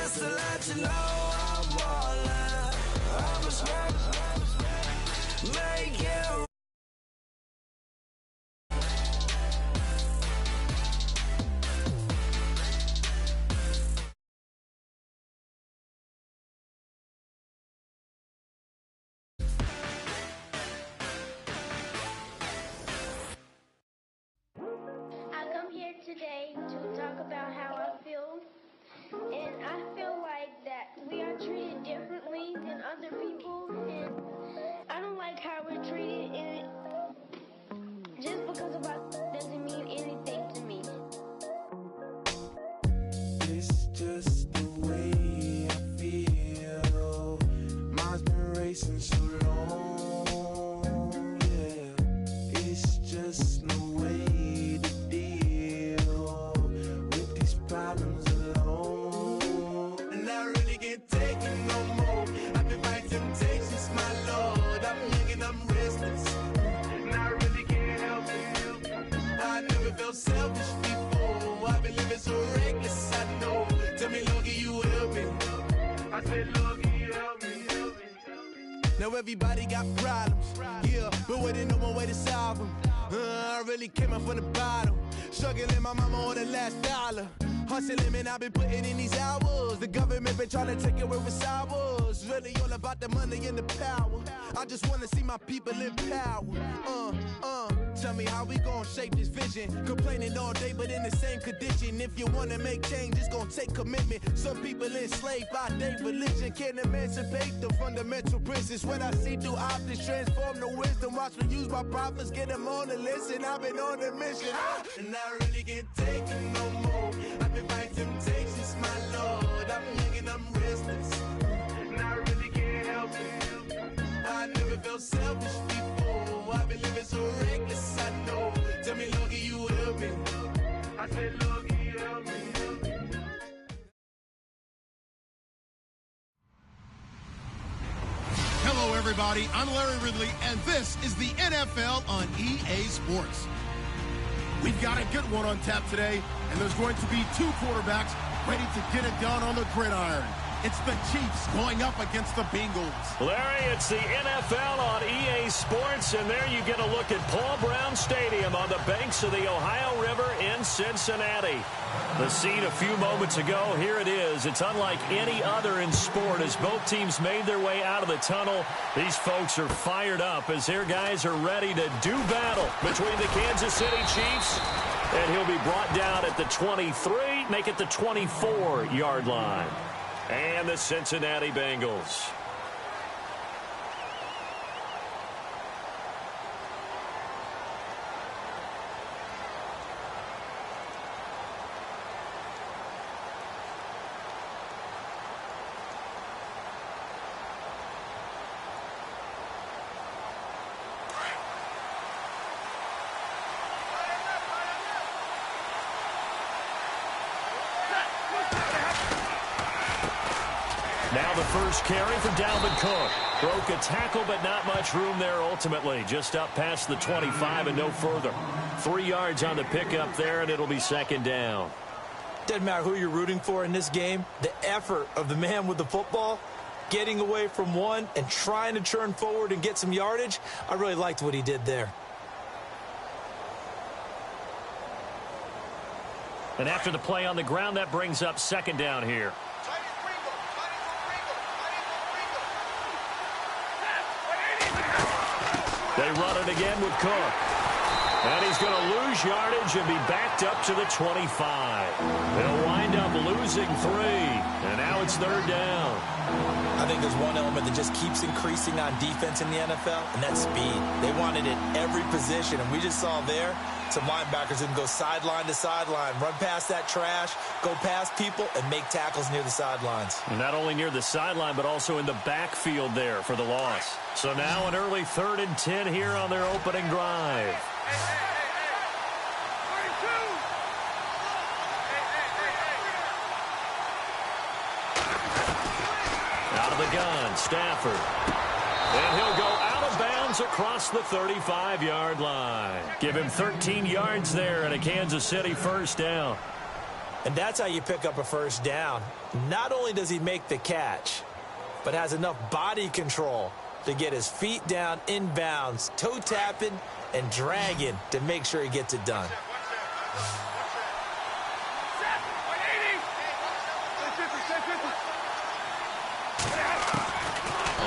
just to let you know I'm ballin'. I'm a smoke, make you. Today to talk about how I feel, and I feel like that we are treated differently than other people, and I don't like how we're treated, and just because of us doesn't mean anything to me. It's just the way I feel. Mine's been racing so long, yeah. It's just no way to problems alone, and I really can't take it no more. I've been fighting temptations, my Lord. I'm young and I'm restless, and I really can't help it. I never felt selfish before. I've been living so reckless, I know. Tell me, Lord, can you help me? I said, Lord, can you help me? Now everybody got problems, yeah, but waiting on one way to solve them. I really came up from the bottom, struggling my mama on the last dollar. Hustling, man, I've been putting in these hours. The government been trying to take away with ours. Really all about the money and the power. I just want to see my people in power. Tell me how we gon' shape this vision. Complaining all day, but in the same condition. If you want to make change, it's gon' take commitment. Some people enslaved by their religion. Can't emancipate the fundamental principles. What I see through optics transform the wisdom. Watch me use my prophets, get them on the list. And I've been on a mission. And I really can't take it no more. I've been fighting temptations, my Lord. I'm young and I'm restless, and I really can't help it. I never felt selfish before. I've been living so reckless, I know. Tell me, Lord, can you help me? I said, Lord, can you help me? Hello, everybody. I'm Larry Ridley, and this is the NFL on EA Sports. We've got a good one on tap today, and there's going to be two quarterbacks ready to get it done on the gridiron. It's the Chiefs going up against the Bengals. Larry, it's the NFL on EA Sports, and there you get a look at Paul Brown Stadium on the banks of the Ohio River in Cincinnati. The scene a few moments ago, here it is. It's unlike any other in sport as both teams made their way out of the tunnel. These folks are fired up as their guys are ready to do battle between the Kansas City Chiefs, and he'll be brought down at the 23, make it the 24-yard line. And the Cincinnati Bengals. Now the first carry for Dalvin Cook. Broke a tackle, but not much room there ultimately. Just up past the 25 and no further. 3 yards on the pickup there, and it'll be second down. Doesn't matter who you're rooting for in this game. The effort of the man with the football, getting away from one and trying to turn forward and get some yardage, I really liked what he did there. And after the play on the ground, that brings up second down here. They run it again with Cook. And he's going to lose yardage and be backed up to the 25. They'll wind up losing 3. And now it's third down. I think there's one element that just keeps increasing on defense in the NFL, and that's speed. They want it at every position, and we just saw there some linebackers who can go sideline to sideline, run past that trash, go past people, and make tackles near the sidelines. Not only near the sideline, but also in the backfield there for the loss. So now an early 3rd and 10 here on their opening drive. Out of the gun, Stafford. And he'll go out of bounds across the 35-yard line. Give him 13 yards there and a Kansas City first down. And that's how you pick up a first down. Not only does he make the catch, but has enough body control to get his feet down inbounds, toe tapping and dragging to make sure he gets it done.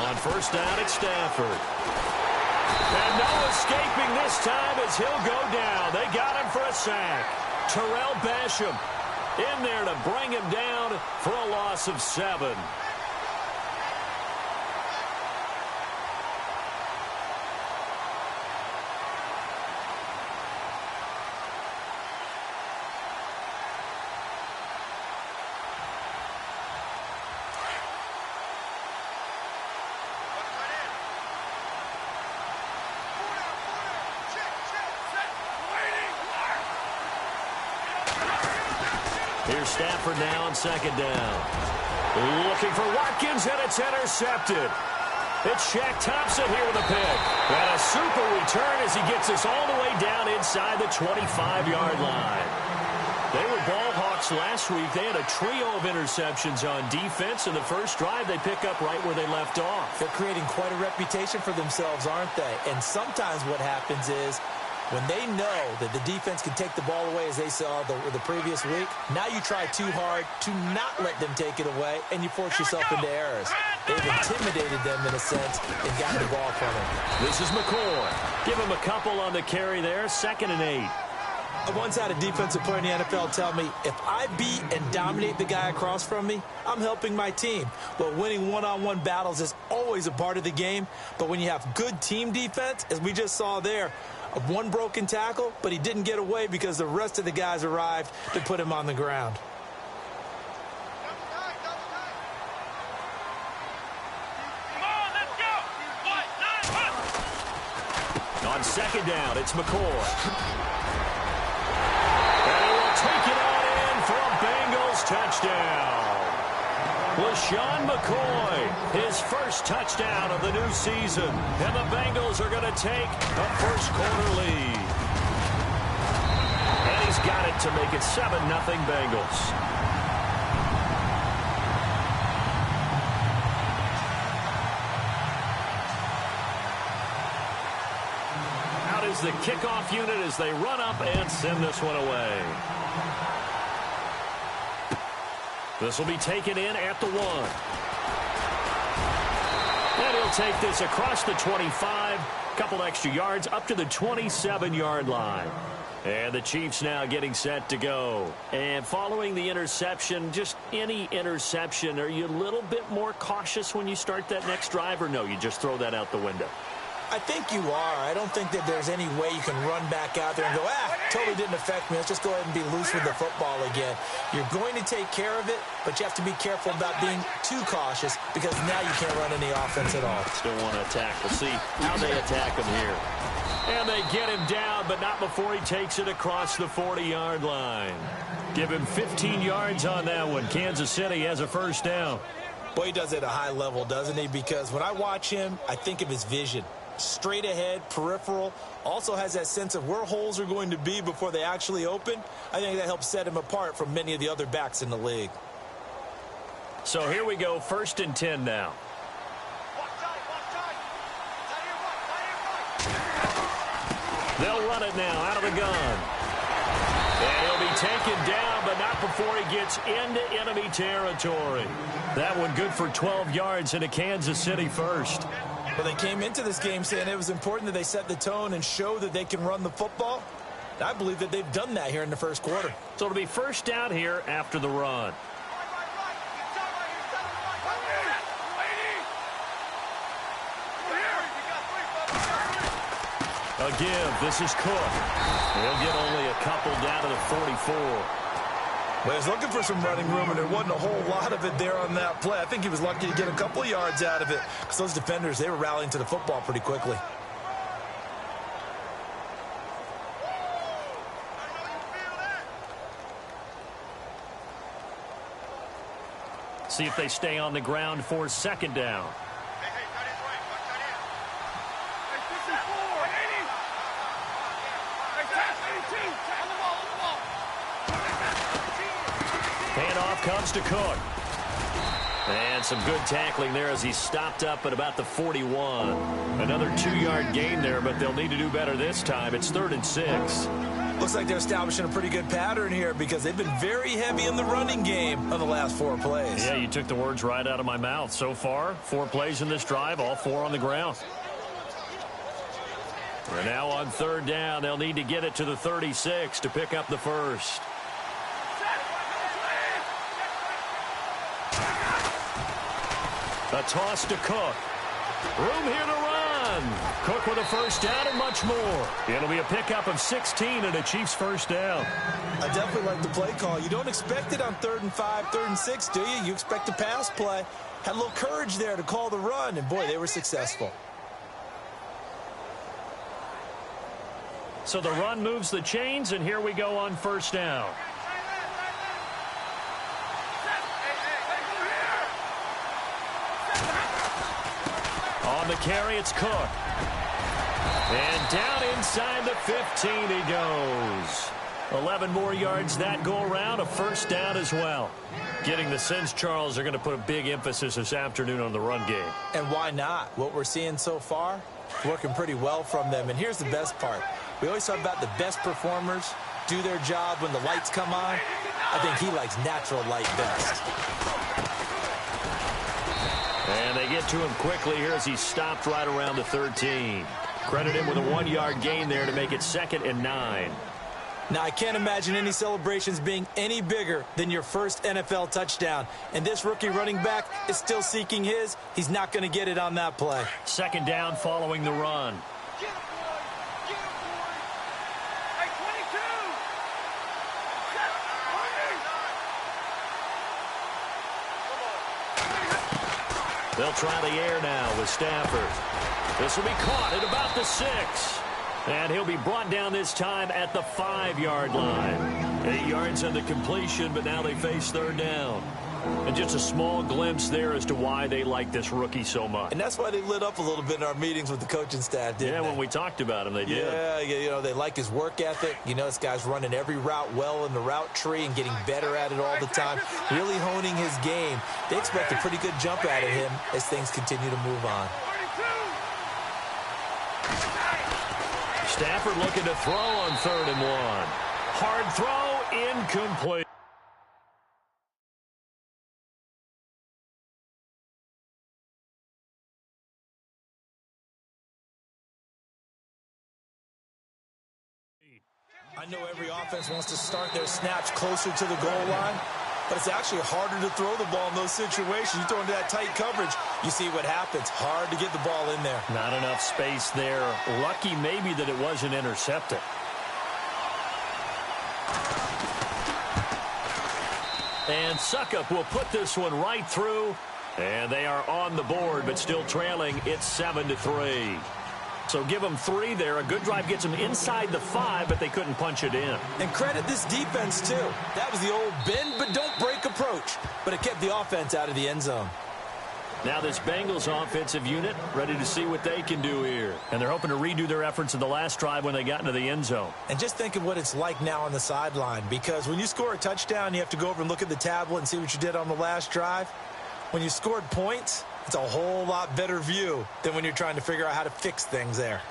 On first down, it's Stafford. And no escaping this time as he'll go down. They got him for a sack. Terrell Basham in there to bring him down for a loss of 7. Here's Stafford now on second down. Looking for Watkins, and it's intercepted. It's Shaq Thompson here with a pick. And a super return as he gets us all the way down inside the 25-yard line. They were ball hawks last week. They had a trio of interceptions on defense. In the first drive, they pick up right where they left off. They're creating quite a reputation for themselves, aren't they? And sometimes what happens is, when they know that the defense can take the ball away as they saw the previous week, now you try too hard to not let them take it away, and you force yourself into errors. They've intimidated them in a sense and gotten the ball from them. This is McCoy. Give him a couple on the carry there, 2nd and 8. I once had a defensive player in the NFL tell me, if I beat and dominate the guy across from me, I'm helping my team. Well, winning one-on-one battles is always a part of the game, but when you have good team defense, as we just saw there, of one broken tackle, but he didn't get away because the rest of the guys arrived to put him on the ground. On second down, it's McCoy. And he will take it on in for a Bengals touchdown. LaShawn McCoy, his first touchdown of the new season. And the Bengals are going to take a first-quarter lead. And he's got it to make it 7-0 Bengals. Out is the kickoff unit as they run up and send this one away. This will be taken in at the 1. And he'll take this across the 25. Couple extra yards up to the 27-yard line. And the Chiefs now getting set to go. And following the interception, just any interception, are you a little bit more cautious when you start that next drive, or no, you just throw that out the window? I think you are. I don't think that there's any way you can run back out there and go, totally didn't affect me. Let's just go ahead and be loose with the football again. You're going to take care of it, but you have to be careful about being too cautious because now you can't run any offense at all. Still want to attack. We'll see how they attack him here. And they get him down, but not before he takes it across the 40-yard line. Give him 15 yards on that one. Kansas City has a first down. Boy, he does it at a high level, doesn't he? Because when I watch him, I think of his vision. Straight ahead, peripheral, also has that sense of where holes are going to be before they actually open. I think that helps set him apart from many of the other backs in the league. So here we go, 1st and 10 now. They'll run it now out of the gun. And he'll be taken down, but not before he gets into enemy territory. That one good for 12 yards into Kansas City first. Well, they came into this game saying it was important that they set the tone and show that they can run the football. I believe that they've done that here in the first quarter. So it'll be first down here after the run. A give. This is Cook. He'll get only a couple down to the 44. Well, he was looking for some running room, and there wasn't a whole lot of it there on that play. I think he was lucky to get a couple yards out of it because those defenders, they were rallying to the football pretty quickly. See if they stay on the ground for 2nd down. Handoff comes to Cook. And some good tackling there as he stopped up at about the 41. Another 2-yard gain there, but they'll need to do better this time. It's 3rd and 6. Looks like they're establishing a pretty good pattern here because they've been very heavy in the running game on the last 4 plays. Yeah, you took the words right out of my mouth. So far, 4 plays in this drive, all 4 on the ground. We're now on 3rd down. They'll need to get it to the 36 to pick up the first. A toss to Cook. Room here to run. Cook with a first down and much more. It'll be a pickup of 16 and a Chiefs first down. I definitely like the play call. You don't expect it on 3rd and 5, 3rd and 6, do you? You expect a pass play. Had a little courage there to call the run, and boy, they were successful. So the run moves the chains, and here we go on first down. On the carry, it's Cook. And down inside the 15 he goes. 11 more yards that go around, a first down as well. Getting the sense, Charles, they're going to put a big emphasis this afternoon on the run game. And why not? What we're seeing so far, working pretty well from them. And here's the best part. We always talk about the best performers do their job when the lights come on. I think he likes natural light best. And they get to him quickly here as he stopped right around the 13. Credit him with a 1-yard gain there to make it 2nd and 9. Now, I can't imagine any celebrations being any bigger than your first NFL touchdown. And this rookie running back is still seeking his. He's not going to get it on that play. 2nd down following the run. They'll try the air now with Stafford. This will be caught at about the 6. And he'll be brought down this time at the 5-yard line. 8 yards on the completion, but now they face 3rd down. And just a small glimpse there as to why they like this rookie so much. And that's why they lit up a little bit in our meetings with the coaching staff, didn't they? Yeah, when we talked about him, they did. Yeah, you know, they like his work ethic. You know, this guy's running every route well in the route tree and getting better at it all the time, really honing his game. They expect a pretty good jump out of him as things continue to move on. Stafford looking to throw on 3rd and 1. Hard throw, incomplete. I know every offense wants to start their snaps closer to the goal line, but it's actually harder to throw the ball in those situations. You throw into that tight coverage, you see what happens. Hard to get the ball in there. Not enough space there. Lucky maybe that it wasn't intercepted. And Suckup will put this one right through. And they are on the board, but still trailing. It's 7-3. So give them 3 there. A good drive gets them inside the 5, but they couldn't punch it in. And credit this defense, too. That was the old bend but don't break approach. But it kept the offense out of the end zone. Now this Bengals offensive unit ready to see what they can do here. And they're hoping to redo their efforts in the last drive when they got into the end zone. And just think of what it's like now on the sideline. Because when you score a touchdown, you have to go over and look at the tablet and see what you did on the last drive. When you scored points, it's a whole lot better view than when you're trying to figure out how to fix things there.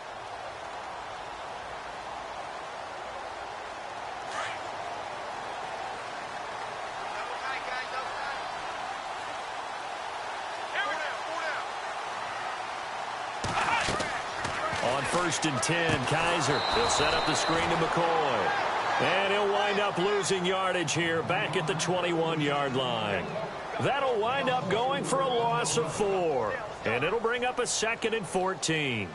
On 1st and 10, Kaiser. He'll set up the screen to McCoy. And he'll wind up losing yardage here back at the 21-yard line. That'll wind up going for a loss of 4. And it'll bring up a 2nd and 14.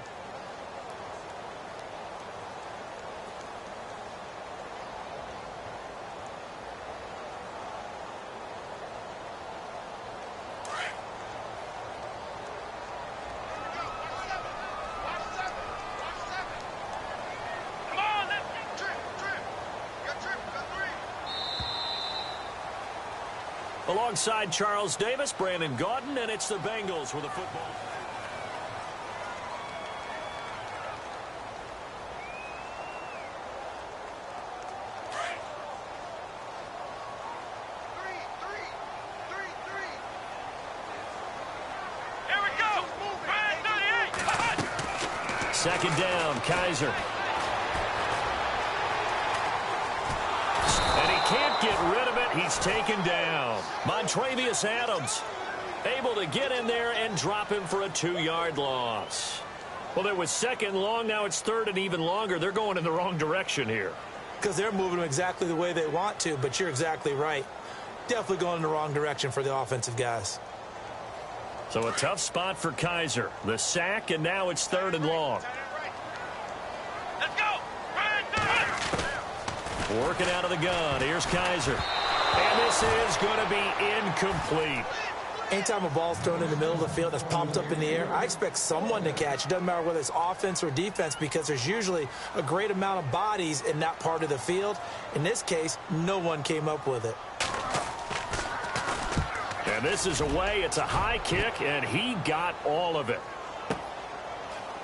Alongside Charles Davis, Brandon Gaudin, and it's the Bengals with a football. second down, Kaiser. And he can't get rid of it. He's taken down. Montravius Adams able to get in there and drop him for a 2-yard loss. Well, there was second and long. Now it's third and even longer. They're going in the wrong direction here. Because they're moving them exactly the way they want to, but you're exactly right. Definitely going in the wrong direction for the offensive guys. So a tough spot for Kaiser. The sack, and now it's third and long. Let's go! Working out of the gun. Here's Kaiser. And this is going to be incomplete. Anytime a ball's thrown in the middle of the field that's popped up in the air, I expect someone to catch. It doesn't matter whether it's offense or defense, because there's usually a great amount of bodies in that part of the field. In this case, no one came up with it. And this is away. It's a high kick, and he got all of it.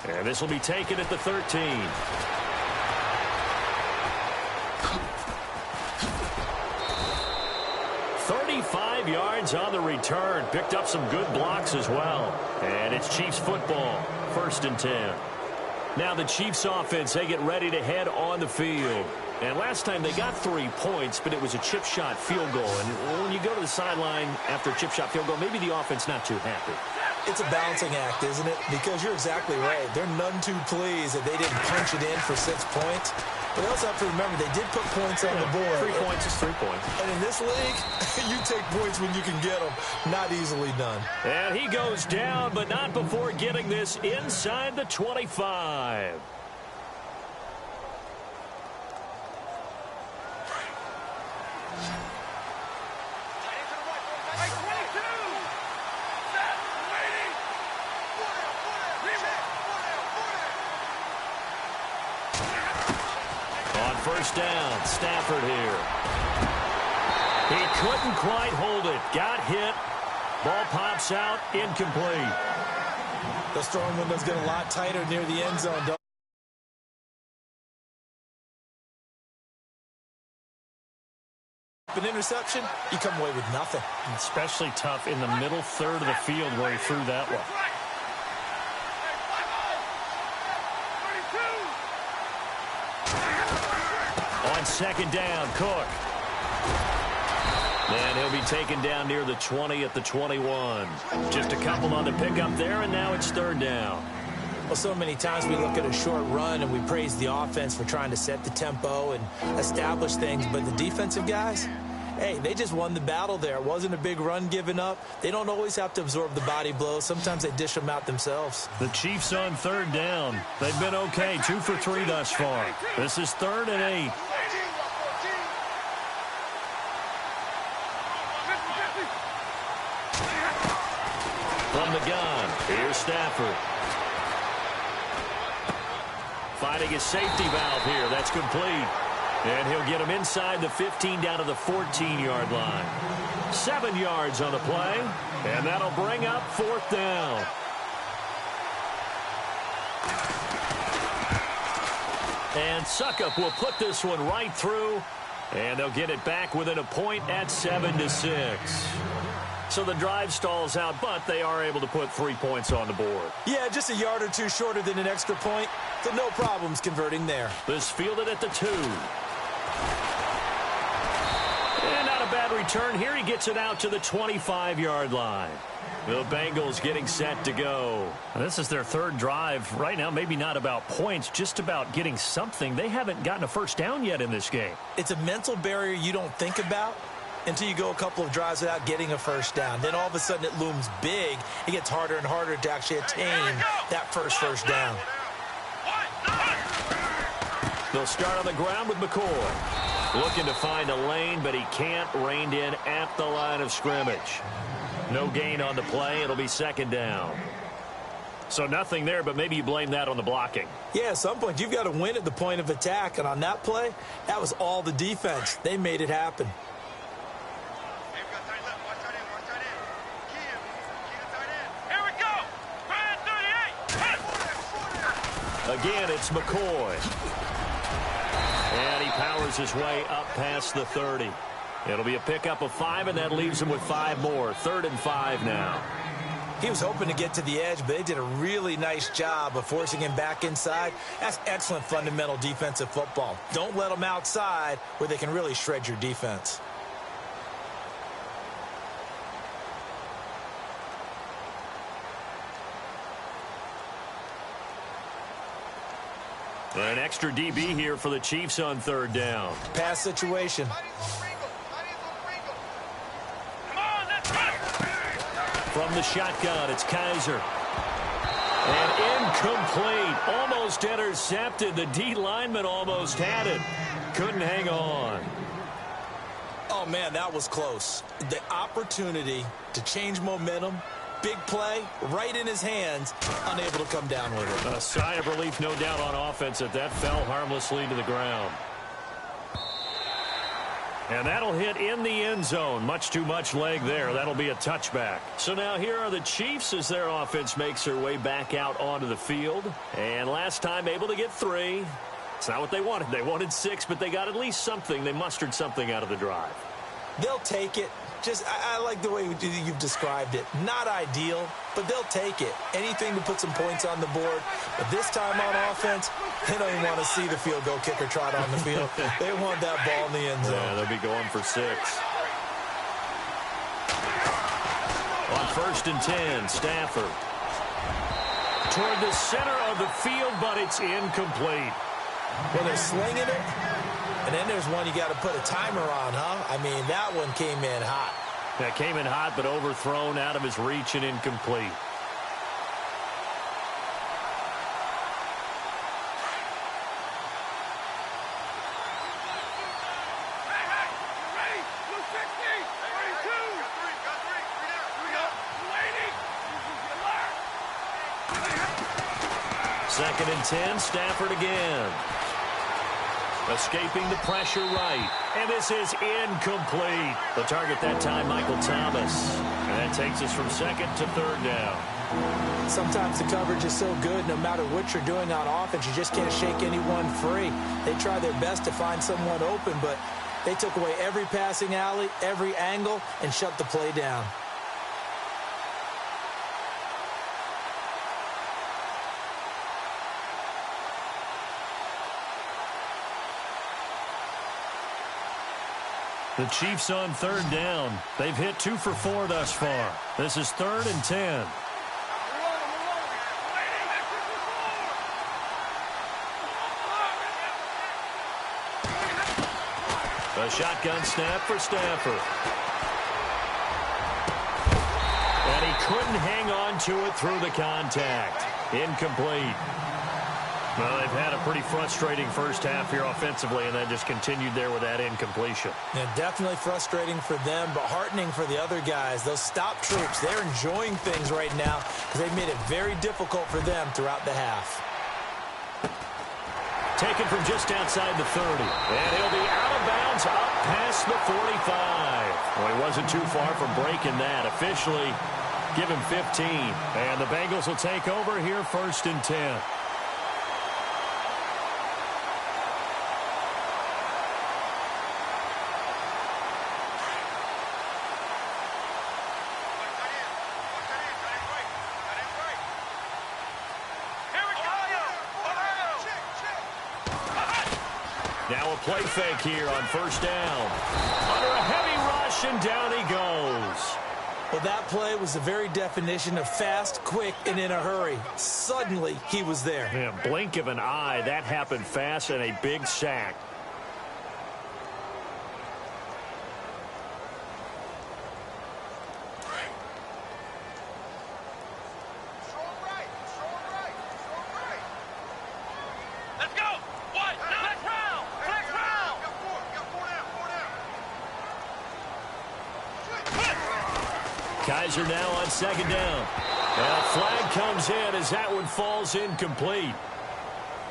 And this will be taken at the 13. 35 yards on the return. Picked up some good blocks as well. And it's Chiefs football. 1st and 10. Now the Chiefs offense, they get ready to head on the field. And last time they got 3 points, but it was a chip shot field goal. And when you go to the sideline after a chip shot field goal, maybe the offense not too happy. It's a balancing act, isn't it? Because you're exactly right. They're none too pleased that they didn't punch it in for 6 points. But they also have to remember they did put points on the board. 3 points is 3 points. And in this league, you take points when you can get them. Not easily done. And he goes down, but not before getting this inside the 25. First down, Stafford here. He couldn't quite hold it. Got hit. Ball pops out, incomplete. The throwing window's getting a lot tighter near the end zone. An interception, you come away with nothing. Especially tough in the middle third of the field where he threw that one. On second down, Cook. And he'll be taken down near the 20 at the 21. Just a couple on the pickup there, and now it's third down. Well, so many times we look at a short run and we praise the offense for trying to set the tempo and establish things, but the defensive guys, hey, they just won the battle there. It wasn't a big run given up. They don't always have to absorb the body blows. Sometimes they dish them out themselves. The Chiefs on third down. They've been okay, 2 for 3 thus far. This is 3rd and 8. From the gun, here's Stafford. Finding his safety valve here. That's complete. And he'll get him inside the 15 down to the 14-yard line. 7 yards on the play. And that'll bring up 4th down. And Suckup will put this one right through. And they'll get it back within a point at 7-6. So the drive stalls out, but they are able to put 3 points on the board. Yeah, just a yard or two shorter than an extra point. So no problems converting there. This fielded at the 2. And not a bad return here. He gets it out to the 25-yard line. The Bengals getting set to go. This is their 3rd drive. Right now, maybe not about points, just about getting something. They haven't gotten a first down yet in this game. It's a mental barrier you don't think about until you go a couple of drives without getting a first down. Then all of a sudden it looms big. It gets harder and harder to actually attain that first down. They'll start on the ground with McCoy. Looking to find a lane, but he can't. Reined in at the line of scrimmage. No gain on the play. It'll be 2nd down. So nothing there, but maybe you blame that on the blocking. Yeah, at some point you've got to win at the point of attack. And on that play, that was all the defense. They made it happen. Again, it's McCoy. And he powers his way up past the 30. It'll be a pickup of 5, and that leaves him with 5 more. 3rd and 5 now. He was hoping to get to the edge, but they did a really nice job of forcing him back inside. That's excellent fundamental defensive football. Don't let them outside where they can really shred your defense. An extra DB here for the Chiefs on third down. Pass situation. From the shotgun, it's Kaiser. And incomplete. Almost intercepted. The D lineman almost had it. Couldn't hang on. Oh, man, that was close. The opportunity to change momentum, big play, right in his hands, unable to come down with it. A sigh of relief, no doubt, on offense that fell harmlessly to the ground. And that'll hit in the end zone. Much too much leg there. That'll be a touchback. So now here are the Chiefs as their offense makes their way back out onto the field. And last time able to get 3. It's not what they wanted. They wanted 6, but they got at least something. They mustered something out of the drive. They'll take it. I like the way you've described it. Not ideal, but they'll take it. Anything to put some points on the board. But this time on offense, they don't even want to see the field goal kicker trot on the field. They want that ball in the end zone. Yeah, they'll be going for 6. On 1st and 10, Stafford. Toward the center of the field, but it's incomplete. Well, they're slinging it. And then there's one you got to put a timer on, huh? I mean, that one came in hot. That came in hot, but overthrown, out of his reach, and incomplete. Second and 10, Stafford again. Escaping the pressure right. And this is incomplete. The target that time, Michael Thomas. And that takes us from 2nd to 3rd down. Sometimes the coverage is so good, no matter what you're doing on offense, you just can't shake anyone free. They try their best to find someone open, but they took away every passing alley, every angle, and shut the play down. The Chiefs on 3rd down. They've hit 2 for 4 thus far. This is 3rd and 10. A shotgun snap for Stafford. And he couldn't hang on to it through the contact. Incomplete. Well, they've had a pretty frustrating first half here offensively, and that just continued there with that incompletion. Yeah, definitely frustrating for them, but heartening for the other guys. Those stop troops, they're enjoying things right now because they've made it very difficult for them throughout the half. Taken from just outside the 30. And he'll be out of bounds up past the 45. Well, he wasn't too far from breaking that. Officially, give him 15. And the Bengals will take over here 1st and 10. Now a play fake here on 1st down. Under a heavy rush, and down he goes. Well, that play was the very definition of fast, quick, and in a hurry. Suddenly, he was there. Yeah, blink of an eye. That happened fast, and a big sack. Kaiser now on 2nd down. And a flag comes in as that one falls incomplete.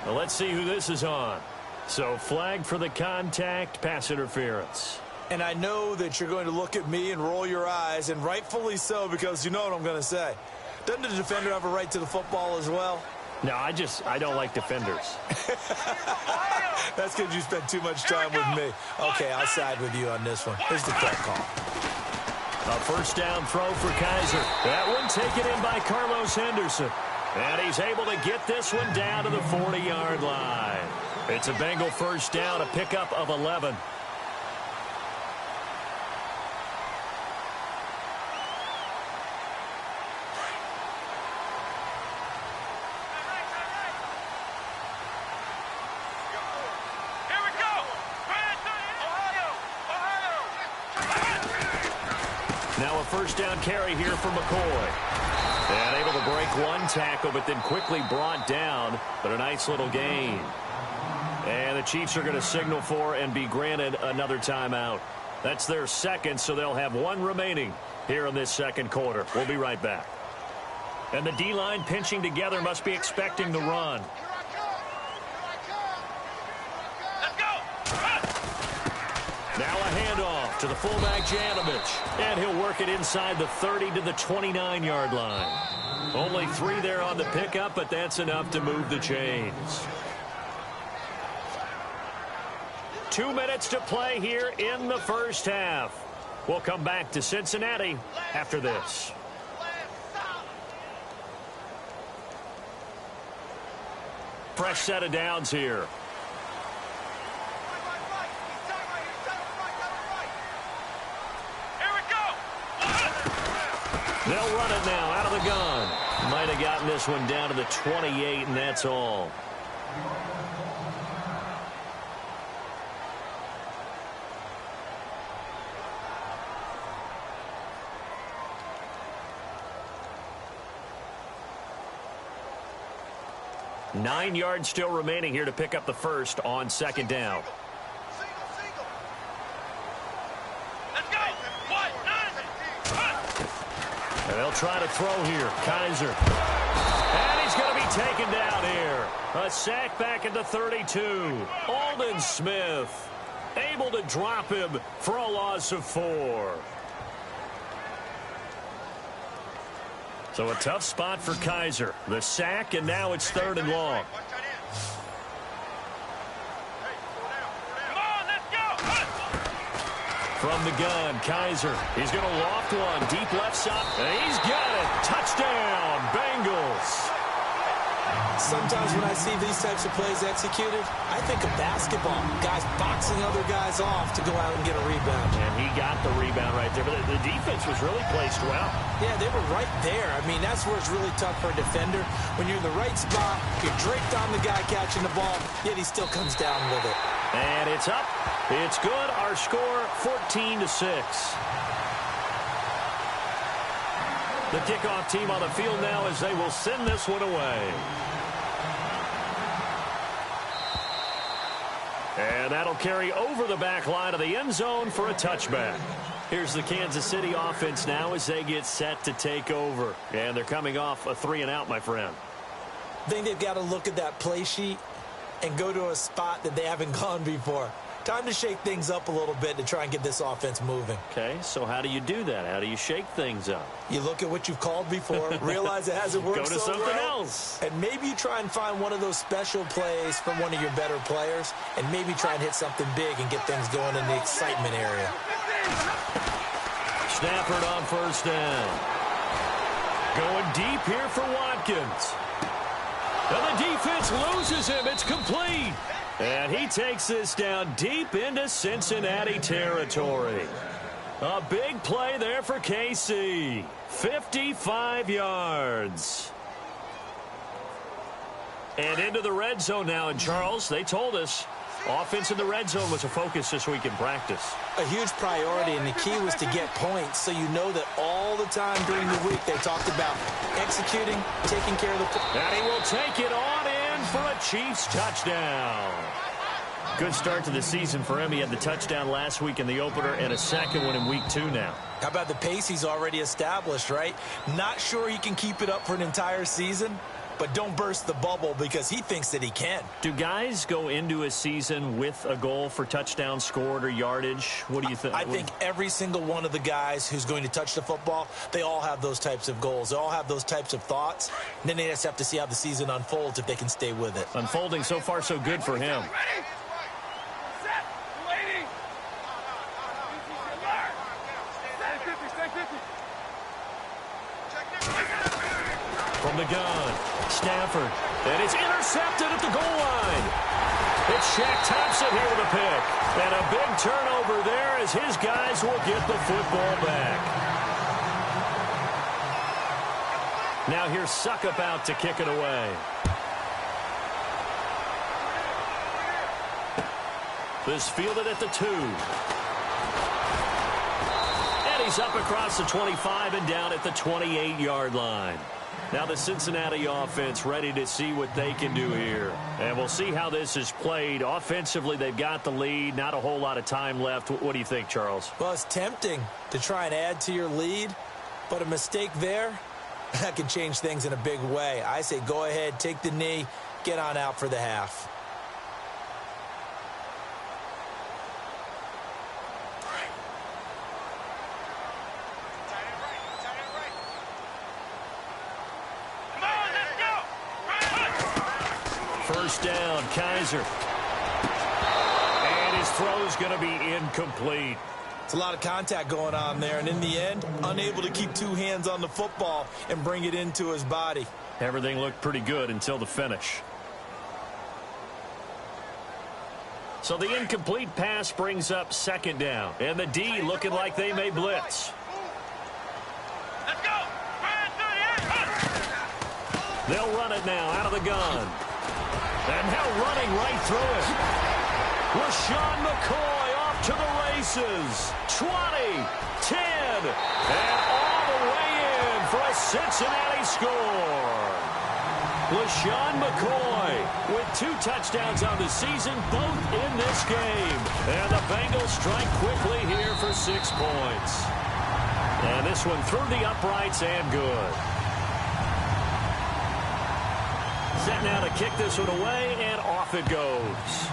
Well, let's see who this is on. So flag for the contact, pass interference. And I know that you're going to look at me and roll your eyes, and rightfully so, because you know what I'm going to say. Doesn't the defender have a right to the football as well? No, I don't like defenders. That's because you spent too much time with me. Okay, I'll side with you on this one. Here's the correct call. A first down throw for Kaiser. That one taken in by Carlos Henderson. And he's able to get this one down to the 40-yard line. It's a Bengal first down, a pickup of 11. Now a first down carry here for McCoy. And able to break one tackle, but then quickly brought down. But a nice little gain. And the Chiefs are going to signal for and be granted another timeout. That's their second, so they'll have one remaining here in this second quarter. We'll be right back. And the D-line pinching together must be expecting the run. Now a handoff to the fullback, Janovich. And he'll work it inside the 30 to the 29-yard line. Only 3 there on the pickup, but that's enough to move the chains. 2 minutes to play here in the first half. We'll come back to Cincinnati after this. Fresh set of downs here. They'll run it now out of the gun. Might have gotten this one down to the 28, and that's all. Nine yards still remaining here to pick up the first on second down. And they'll try to throw here. Kaiser. And he's going to be taken down here. A sack back at the 32. Aldon Smith able to drop him for a loss of 4. So a tough spot for Kaiser. The sack, and now it's 3rd and long. From the gun, Kaiser. He's going to loft one. Deep left side. And he's got it. Touchdown, Bengals. Sometimes when I see these types of plays executed, I think of basketball. Guys boxing other guys off to go out and get a rebound. And he got the rebound right there. But the defense was really placed well. Yeah, they were right there. I mean, that's where it's really tough for a defender. When you're in the right spot, you're draped on the guy catching the ball, yet he still comes down with it. And it's up. It's good. Our score, 14-6. The kickoff team on the field now as they will send this one away. And that'll carry over the back line of the end zone for a touchback. Here's the Kansas City offense now as they get set to take over. And they're coming off a 3-and-out, my friend. I think they've got to look at that play sheet and go to a spot that they haven't gone before. Time to shake things up a little bit to try and get this offense moving. Okay, so how do you do that? How do you shake things up? You look at what you've called before, realize it hasn't worked so well. Go to something else. And maybe you try and find one of those special plays from one of your better players, and maybe try and hit something big and get things going in the excitement area. Stafford on first down. Going deep here for Watkins. And the defense loses him. It's complete. And he takes this down deep into Cincinnati territory. A big play there for KC. 55 yards. And into the red zone now. And Charles, they told us offense in the red zone was a focus this week in practice. A huge priority, and the key was to get points, so you know that all the time during the week they talked about executing, taking care of the... And he will take it on in for a Chiefs touchdown. Good start to the season for him. He had the touchdown last week in the opener and a second one in week 2 now. How about the pace he's already established, right? Not sure he can keep it up for an entire season, but don't burst the bubble because he thinks that he can. Do guys go into a season with a goal for touchdown scored or yardage? What do you think? I think every single one of the guys who's going to touch the football, they all have those types of goals. They all have those types of thoughts. And then they just have to see how the season unfolds if they can stay with it. Unfolding so far so good for him. From the gun, Stafford. And it's intercepted at the goal line. It's Shaq Thompson here with a pick. And a big turnover there as his guys will get the football back. Now here's Suckup out to kick it away. This fielded at the 2. And he's up across the 25 and down at the 28-yard line. Now the Cincinnati offense ready to see what they can do here. And we'll see how this is played. Offensively, they've got the lead. Not a whole lot of time left. What do you think, Charles? Well, it's tempting to try and add to your lead, but a mistake there, that can change things in a big way. I say go ahead, take the knee, get on out for the half. First down, Kaiser. And his throw's going to be incomplete. It's a lot of contact going on there, and in the end, unable to keep two hands on the football and bring it into his body. Everything looked pretty good until the finish. So the incomplete pass brings up second down. And the D looking like they may blitz. Let's go! They'll run it now out of the gun. And now running right through it. LaShawn McCoy off to the races. 20, 10, and all the way in for a Cincinnati score. LaShawn McCoy with 2 touchdowns on the season, both in this game. And the Bengals strike quickly here for 6 points. And this one through the uprights and good. Set now to kick this one away, and off it goes.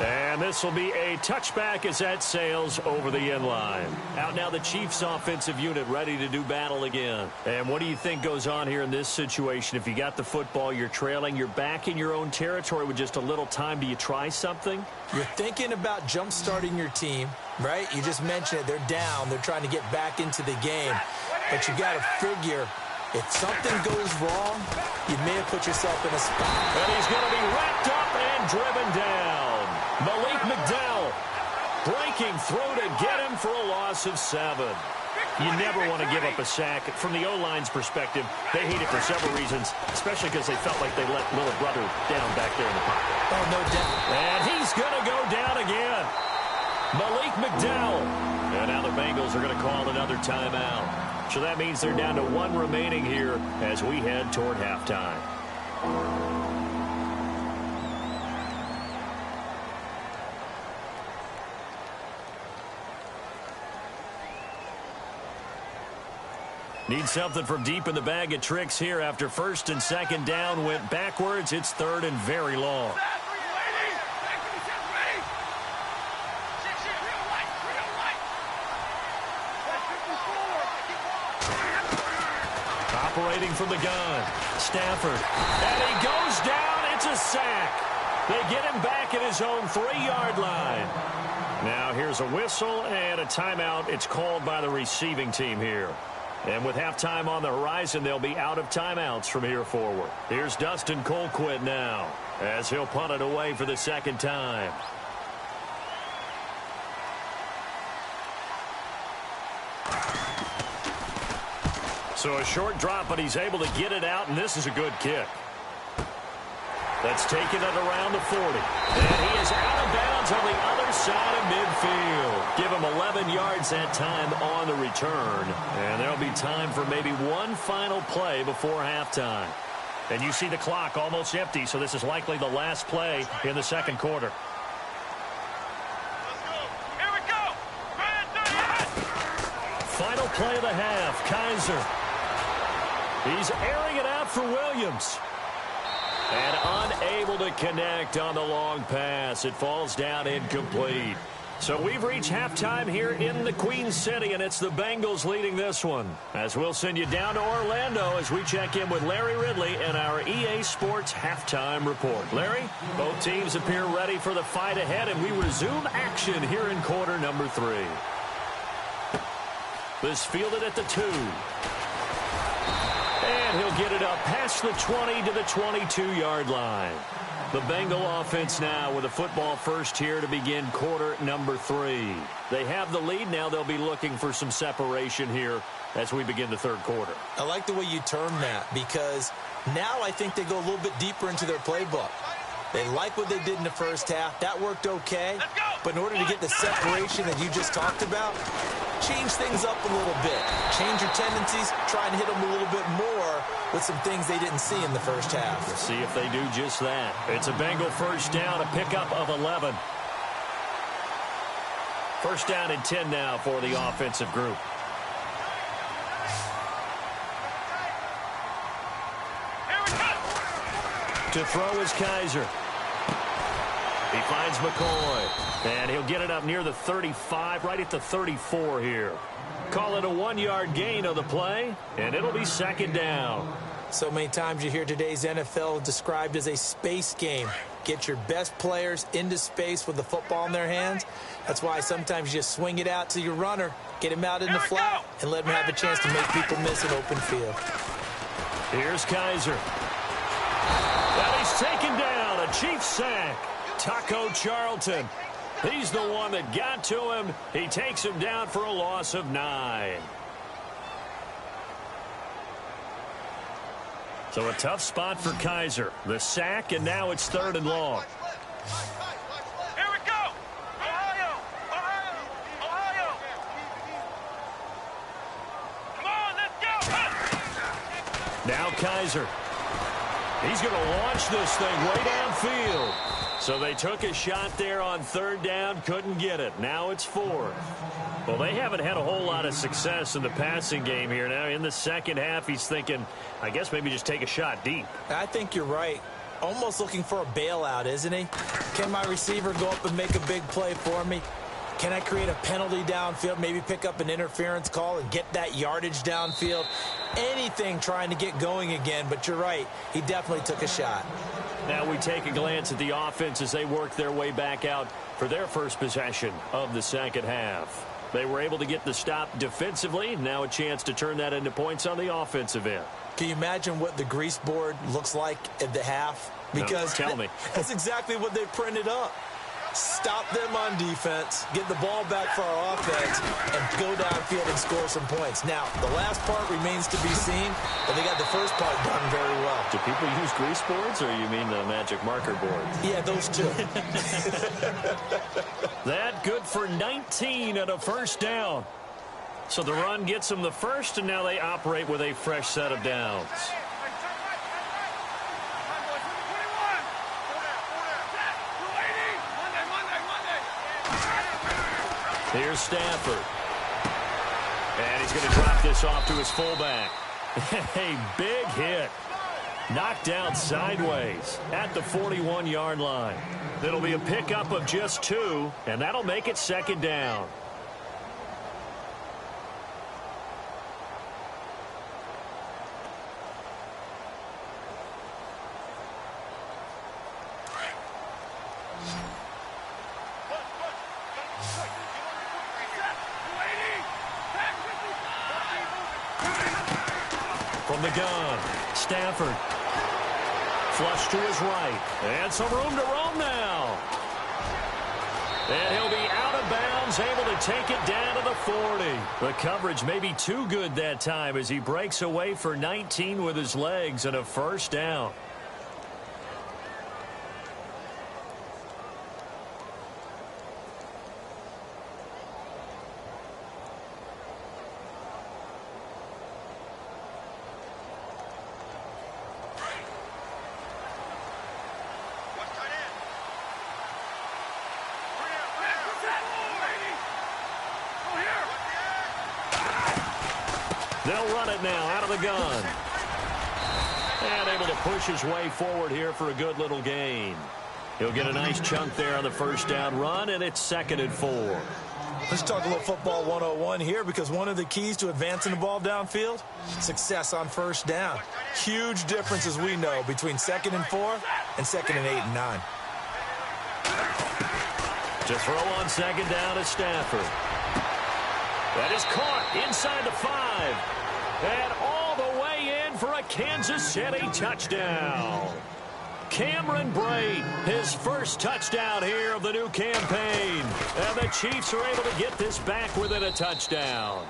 And this will be a touchback as that sails over the end line. Out now the Chiefs offensive unit ready to do battle again. And what do you think goes on here in this situation? If you got the football, you're trailing, you're back in your own territory with just a little time. Do you try something? You're thinking about jump-starting your team, right? You just mentioned it. They're down. They're trying to get back into the game. But you got to figure, if something goes wrong, you may have put yourself in a spot. And he's going to be wrapped up and driven down. Malik McDowell breaking through to get him for a loss of 7. You never want to give up a sack. From the O-line's perspective, they hate it for several reasons, especially because they felt like they let little brother down back there in the pocket. Oh, no doubt. And he's going to go down again. Malik McDowell. And now the Bengals are going to call another timeout. So that means they're down to 1 remaining here as we head toward halftime. Need something from deep in the bag of tricks here after first and second down went backwards. It's third and very long. Operating from the gun, Stafford. And he goes down. It's a sack. They get him back at his own 3-yard line. Now here's a whistle and a timeout. It's called by the receiving team here. And with halftime on the horizon, they'll be out of timeouts from here forward. Here's Dustin Colquitt now as he'll punt it away for the second time. So a short drop, but he's able to get it out, and this is a good kick. That's taken it around the 40. And he is out of bounds on the other side of midfield. Give him 11 yards that time on the return. And there'll be time for maybe one final play before halftime. And you see the clock almost empty, so this is likely the last play in the second quarter. Here we go! Final play of the half, Kaiser. He's airing it out for Williams. And unable to connect on the long pass. It falls down incomplete. So we've reached halftime here in the Queen City, and it's the Bengals leading this one. As we'll send you down to Orlando as we check in with Larry Ridley and our EA Sports Halftime Report. Larry, both teams appear ready for the fight ahead, and we resume action here in quarter number 3. This fielded at the 2. And he'll get it up past the 20 to the 22-yard line. The Bengal offense now with a football first here to begin quarter number 3. They have the lead. Now they'll be looking for some separation here as we begin the third quarter. I like the way you term that, because now I think they go a little bit deeper into their playbook. They like what they did in the first half. That worked okay. But in order to get the separation that you just talked about, change things up a little bit. Change your tendencies. Try and hit them a little bit more with some things they didn't see in the first half. Let's see if they do just that. It's a Bengal first down, a pickup of 11. First down and 10 now for the offensive group. To throw is Kaiser. He finds McCoy. And he'll get it up near the 35, right at the 34 here. Call it a 1-yard gain of the play, and it'll be second down. So many times you hear today's NFL described as a space game. Get your best players into space with the football in their hands. That's why sometimes you just swing it out to your runner, get him out in the flat, and let him have a chance to make people miss an open field. Here's Kaiser. And he's taken down. A Chiefs sack. Taco Charlton. He's the one that got to him. He takes him down for a loss of 9. So a tough spot for Kaiser. The sack, and now it's 3rd and long. Here we go! Ohio! Ohio! Ohio! Come on, let's go! Now Kaiser. He's going to launch this thing way downfield. So they took a shot there on 3rd down, couldn't get it. Now it's 4th. Well, they haven't had a whole lot of success in the passing game here. Now in the second half, he's thinking, I guess maybe just take a shot deep. I think you're right. Almost looking for a bailout, isn't he? Can my receiver go up and make a big play for me? Can I create a penalty downfield, maybe pick up an interference call and get that yardage downfield? Anything trying to get going again, but you're right. He definitely took a shot. Now we take a glance at the offense as they work their way back out for their first possession of the second half. They were able to get the stop defensively. Now a chance to turn that into points on the offensive end. Can you imagine what the grease board looks like at the half? Because no, tell me. That's exactly what they printed up. Stop them on defense, get the ball back for our offense, and go downfield and score some points. Now, the last part remains to be seen, but they got the first part done very well. Do people use grease boards, or you mean the magic marker board? Yeah, those two. That good for 19 at a first down. So the run gets them the first, and now they operate with a fresh set of downs. Here's Stafford. And he's going to drop this off to his fullback. A big hit. Knocked out sideways at the 41-yard line. It'll be a pickup of just 2, and that'll make it second down. From the gun, Stafford. Flush to his right. And some room to roam now. And he'll be out of bounds, able to take it down to the 40. The coverage may be too good that time as he breaks away for 19 with his legs and a first down. They'll run it now out of the gun. And able to push his way forward here for a good little gain. He'll get a nice chunk there on the first down run, and it's 2nd and 4. Let's talk a little football 101 here, because one of the keys to advancing the ball downfield, success on first down. Huge difference, as we know, between 2nd and 4 and 2nd and 8 and 9. To throw on second down is Stafford. That is caught inside the 5. And all the way in for a Kansas City touchdown. Cameron Brate, his first touchdown here of the new campaign. And the Chiefs are able to get this back within a touchdown.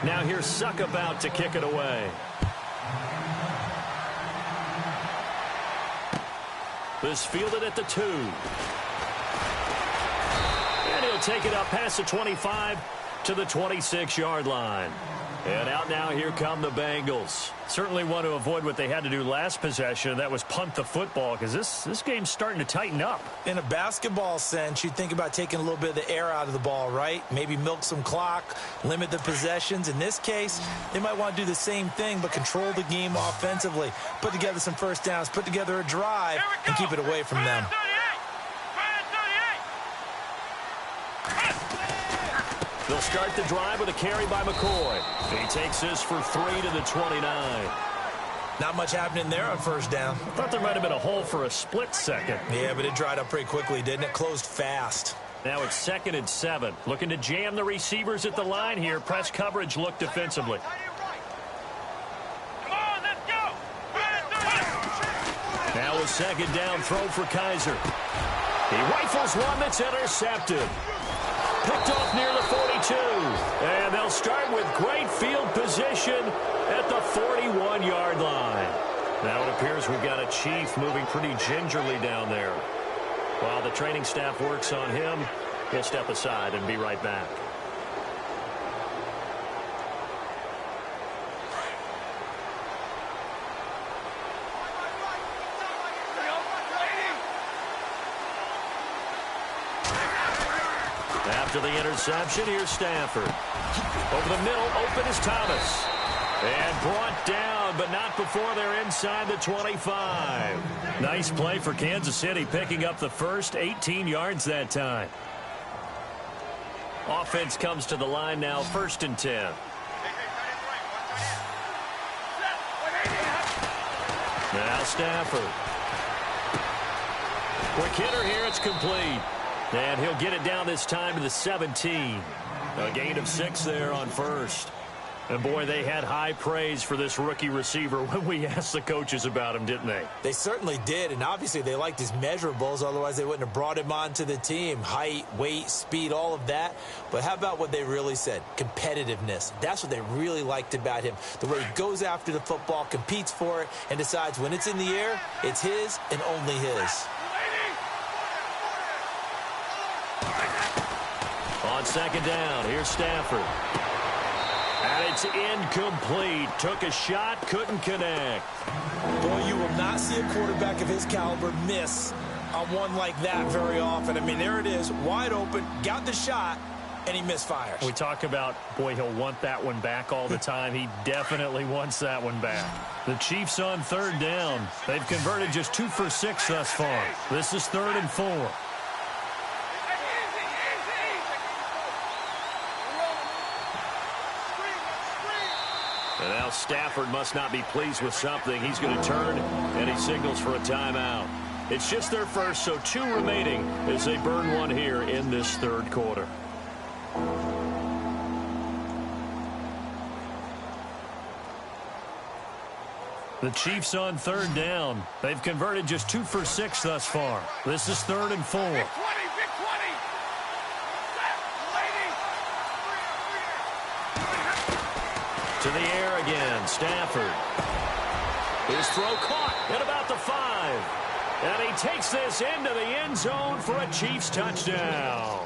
Now here's Suck about to kick it away. This fielded at the 2. And he'll take it up past the 25 to the 26-yard line. And out now, here come the Bengals. Certainly want to avoid what they had to do last possession. That was punt the football, because this game's starting to tighten up. In a basketball sense, you think about taking a little bit of the air out of the ball, right? Maybe milk some clock, limit the possessions. In this case, they might want to do the same thing, but control the game offensively. Put together some first downs, put together a drive, and keep it away from them. They'll start the drive with a carry by McCoy. He takes this for 3 to the 29. Not much happening there on first down. I thought there might have been a hole for a split second. Yeah, but it dried up pretty quickly, didn't it? Closed fast. Now it's 2nd and 7. Looking to jam the receivers at the line here. Press coverage look defensively. Come on, let's go. Now a 2nd down throw for Kaiser. He rifles one that's intercepted. Picked off near the 42. And they'll start with great field position at the 41-yard line. Now it appears we've got a Chief moving pretty gingerly down there. While the training staff works on him, he'll step aside and be right back. After the interception, here's Stafford. Over the middle, open is Thomas. And brought down, but not before they're inside the 25. Nice play for Kansas City, picking up the first 18 yards that time. Offense comes to the line now, 1st and 10. Now Stafford. Quick hitter here, it's complete. And he'll get it down this time to the 17. A gain of 6 there on first. And, boy, they had high praise for this rookie receiver when we asked the coaches about him, didn't they? They certainly did, and obviously they liked his measurables. Otherwise, they wouldn't have brought him onto the team. Height, weight, speed, all of that. But how about what they really said? Competitiveness. That's what they really liked about him. The way he goes after the football, competes for it, and decides when it's in the air, it's his and only his. On 2nd down, here's Stafford. And it's incomplete. Took a shot, couldn't connect. Boy, you will not see a quarterback of his caliber miss on one like that very often. I mean, there it is, wide open, got the shot, and he misfires. We talk about, boy, he'll want that one back all the time. He definitely wants that one back. The Chiefs on 3rd down. They've converted just 2 for 6 thus far. This is 3rd and 4. And now Stafford must not be pleased with something. He's going to turn, and he signals for a timeout. It's just their first, so 2 remaining as they burn one here in this 3rd quarter. The Chiefs on 3rd down. They've converted just 2 for 6 thus far. This is 3rd and 4. Big 20. To the air again, Stafford. His throw caught at about the 5. And he takes this into the end zone for a Chiefs touchdown.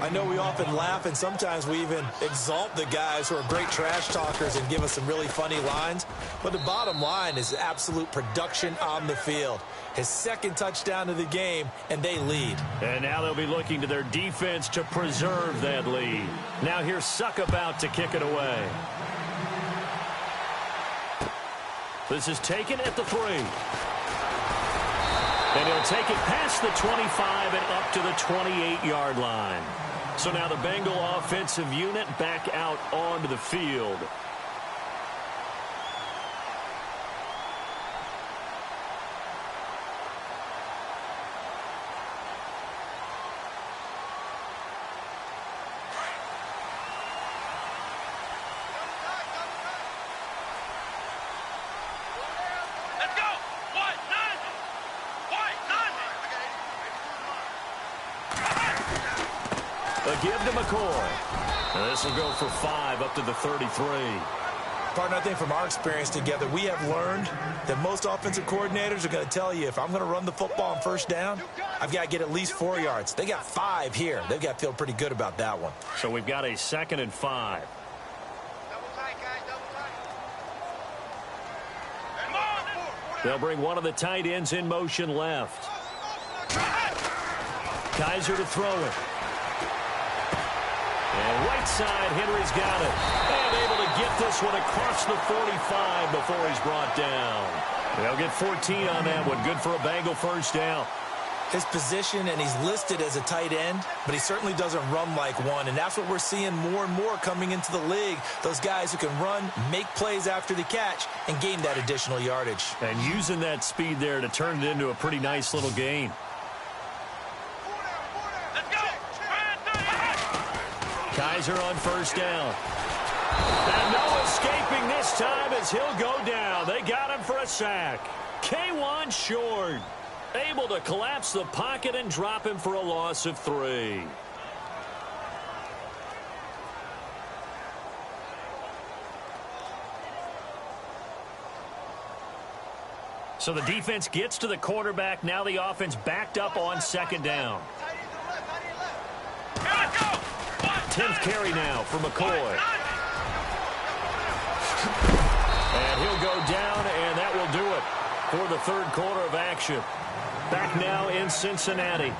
I know we often laugh, and sometimes we even exalt the guys who are great trash talkers and give us some really funny lines. But the bottom line is absolute production on the field. His 2nd touchdown of the game, and they lead. And now they'll be looking to their defense to preserve that lead. Now here's Suck about to kick it away. This is taken at the 3. And he'll take it past the 25 and up to the 28-yard line. So now the Bengal offensive unit back out onto the field. give to McCoy. And this will go for 5 up to the 33. Partner, I think from our experience together, we have learned that most offensive coordinators are going to tell you, if I'm going to run the football on first down, I've got to get at least 4 yards. They got 5 here. They've got to feel pretty good about that one. So we've got a 2nd and 5. They'll bring one of the tight ends in motion left. Kaiser to throw it. And right side, Henry's got it. And able to get this one across the 45 before he's brought down. They'll get 14 on that one. Good for a Bengal first down. His position, and he's listed as a tight end, but he certainly doesn't run like one, and that's what we're seeing more and more coming into the league. Those guys who can run, make plays after the catch, and gain that additional yardage. And using that speed there to turn it into a pretty nice little gain. Let's go! Kaiser on first down. And no escaping this time as he'll go down. They got him for a sack. K1 short. Able to collapse the pocket and drop him for a loss of 3. So the defense gets to the quarterback. Now the offense backed up on 2nd down. 10th carry now for McCoy. And he'll go down, and that will do it for the 3rd quarter of action. Back now in Cincinnati.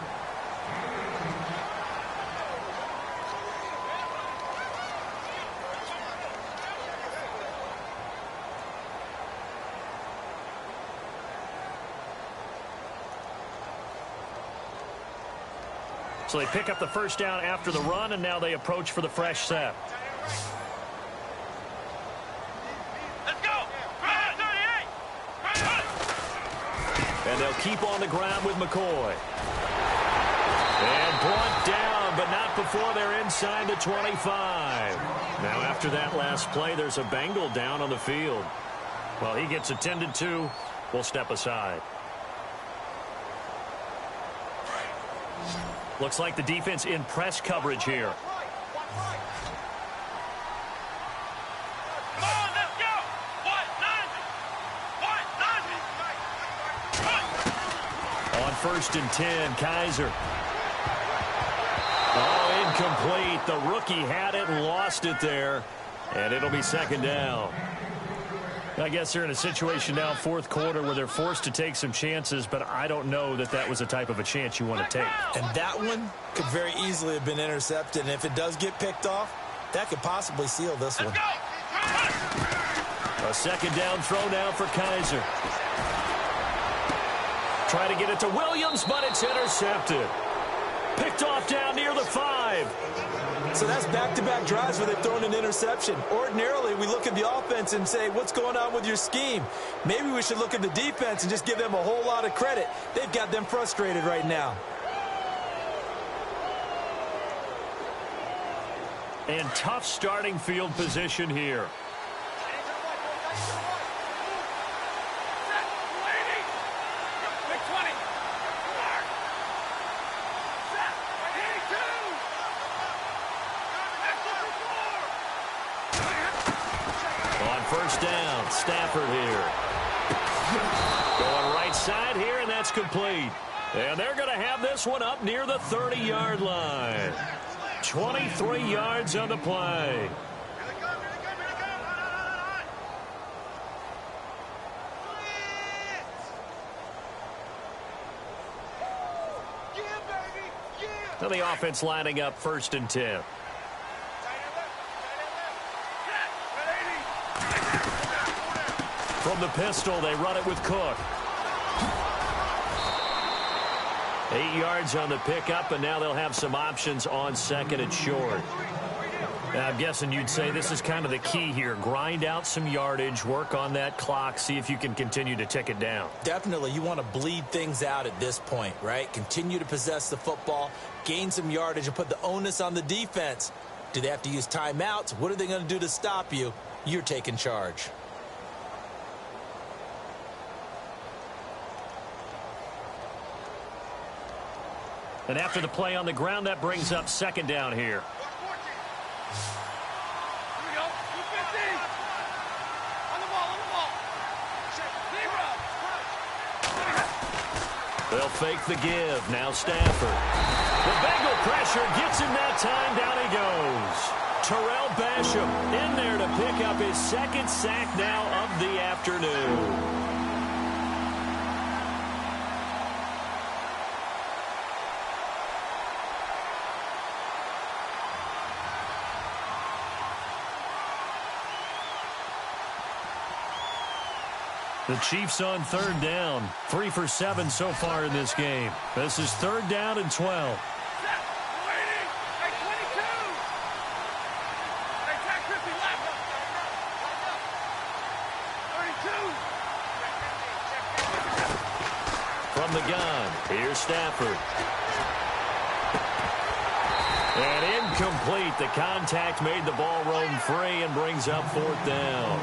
So they pick up the first down after the run, and now they approach for the fresh set. Let's go! 38! And they'll keep on the ground with McCoy. And brought down, but not before they're inside the 25. Now after that last play, there's a Bengal down on the field. Well, he gets attended to. We'll step aside. Looks like the defense in press coverage here. Come on, let's go! On 1st and 10, Kaiser. Oh, incomplete. The rookie had it and lost it there. And it'll be 2nd down. I guess they're in a situation now, 4th quarter, where they're forced to take some chances, but I don't know that that was the type of a chance you want to take. And that one could very easily have been intercepted, and if it does get picked off, that could possibly seal this one. A 2nd down throw now for Kaiser. Try to get it to Williams, but it's intercepted. Picked off down near the 5. So that's back-to-back drives where they've thrown an interception. Ordinarily, we look at the offense and say, what's going on with your scheme? Maybe we should look at the defense and just give them a whole lot of credit. They've got them frustrated right now. And tough starting field position here. First down, Stafford here. Going right side here, and that's complete. And they're going to have this one up near the 30-yard line. 23 yards on the play. Now the offense lining up 1st and 10. From the pistol, they run it with Cook. 8 yards on the pickup, and now they'll have some options on 2nd and short. I'm guessing you'd say this is kind of the key here. Grind out some yardage, work on that clock, see if you can continue to tick it down. Definitely, you want to bleed things out at this point, right? Continue to possess the football, gain some yardage, and put the onus on the defense. Do they have to use timeouts? What are they going to do to stop you? You're taking charge. And after the play on the ground, that brings up second down here. They'll fake the give. Now Stafford. The Bengal pressure gets him that time. Down he goes. Terrell Basham in there to pick up his second sack now of the afternoon. The Chiefs on third down. 3 for 7 so far in this game. This is third down and 12. From the gun, here's Stafford. And incomplete. The contact made the ball roam free and brings up fourth down.